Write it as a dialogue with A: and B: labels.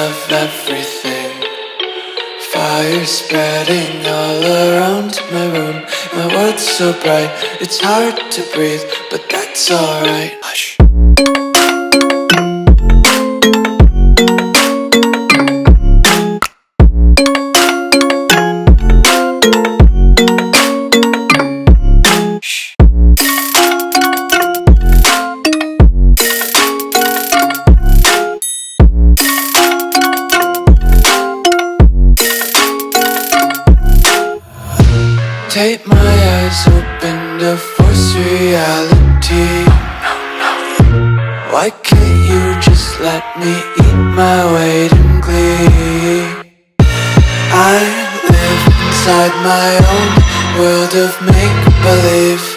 A: of everything. Fire spreading all around my room. My world's so bright, it's hard to breathe, but that's alright. Hush. Take my eyes open to force reality. Why can't you just let me eat my weight in glee? I live inside my own world of make-believe.